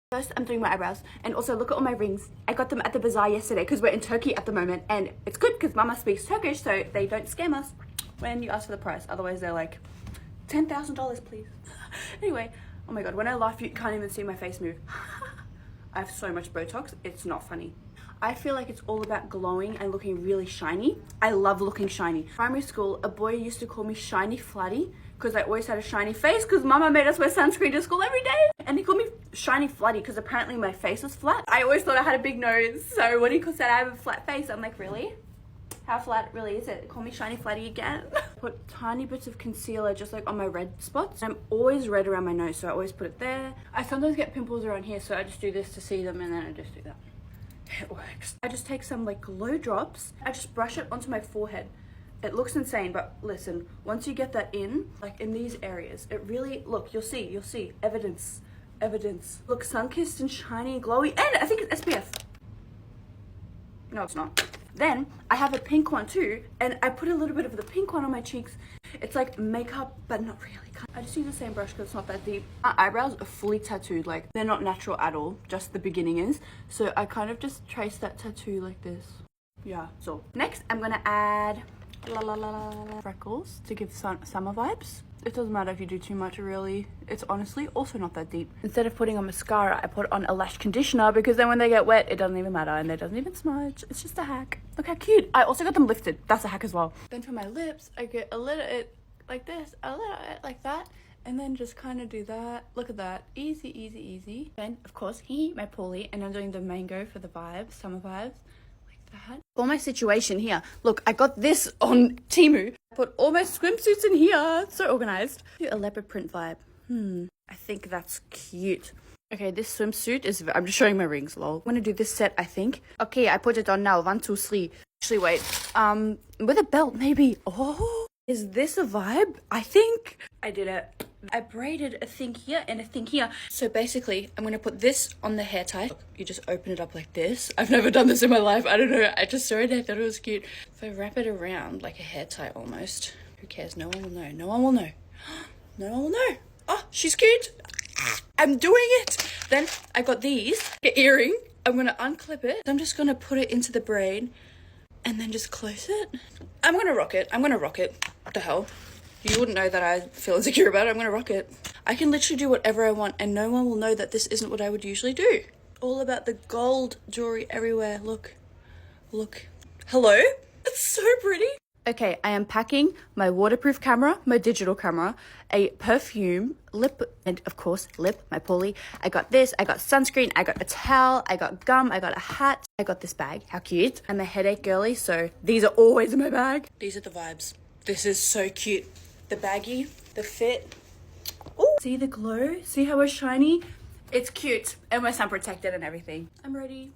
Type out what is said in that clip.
First, I'm doing my eyebrows, and also look at all my rings. I got them at the bazaar yesterday because we're in Turkey at the moment, and it's good because Mama speaks Turkish, so they don't scam us when you ask for the price. Otherwise, they're like, $10,000, please. Anyway, oh my god, when I laugh, you can't even see my face move. I have so much Botox, it's not funny. I feel like it's all about glowing and looking really shiny. I love looking shiny. Primary school, a boy used to call me Shiny Flatty because I always had a shiny face because Mama made us wear sunscreen to school every day. And he called me Shiny Flatty because apparently my face was flat. I always thought I had a big nose, so when he said I have a flat face, I'm like, really? How flat really is it? Call me Shiny Flatty again. Put tiny bits of concealer just like on my red spots. I'm always red around my nose, so I always put it there. I sometimes get pimples around here, so I just do this to see them and then I just do that. It works. I just take some like glow drops. I just brush it onto my forehead. It looks insane, but listen, once you get that in, like in these areas, it really, look, you'll see, evidence. Look, sun-kissed and shiny and glowy, and I think it's SPF. No, it's not. Then I have a pink one too, and I put a little bit of the pink one on my cheeks. It's like makeup, but not really. I just use the same brush because it's not that deep. My eyebrows are fully tattooed, like they're not natural at all, just the beginning is. So I kind of just trace that tattoo like this. Yeah, so next I'm gonna add freckles to give summer vibes. It doesn't matter if you do too much, really. It's honestly also not that deep. Instead of putting on mascara, I put on a lash conditioner because then when they get wet, it doesn't even matter and it doesn't even smudge. It's just a hack. Look how cute. I also got them lifted. That's a hack as well. Then for my lips, I get a little bit like this, a little bit like that, and then just kind of do that. Look at that. Easy. Then, of course, my Paulie, and I'm doing the mango for the vibes, summer vibes. That. For my situation here, look, I got this on Temu. I put all my swimsuits in here. It's so organized. A leopard print vibe. I think that's cute. Okay, this swimsuit is, I'm just showing my rings, lol. I'm gonna do this set, I think. Okay, I put it on now. 1, 2, 3. Actually, wait. With a belt, maybe. Oh, is this a vibe? I think I did it. I braided a thing here and a thing here. So basically, I'm gonna put this on the hair tie. Look, you just open it up like this. I've never done this in my life. I don't know. I just saw it and I thought it was cute. If I wrap it around like a hair tie almost, who cares? No one will know. No one will know. No one will know. Oh, she's cute. I'm doing it. Then I got these. An earring. I'm gonna unclip it. I'm just gonna put it into the braid and then just close it. I'm gonna rock it. What the hell? You wouldn't know that I feel insecure about it. I'm gonna rock it. I can literally do whatever I want and no one will know that this isn't what I would usually do. All about the gold jewelry everywhere. Look. Hello? It's so pretty. Okay, I am packing my waterproof camera, my digital camera, a perfume, lip, and of course, lip, my Paulie. I got this, I got sunscreen, I got a towel, I got gum, I got a hat, I got this bag. How cute. I'm a headache girly, so these are always in my bag. These are the vibes. This is so cute. The baggy, the fit. Ooh. See the glow? See how we're shiny? It's cute. And we're sun protected and everything. I'm ready.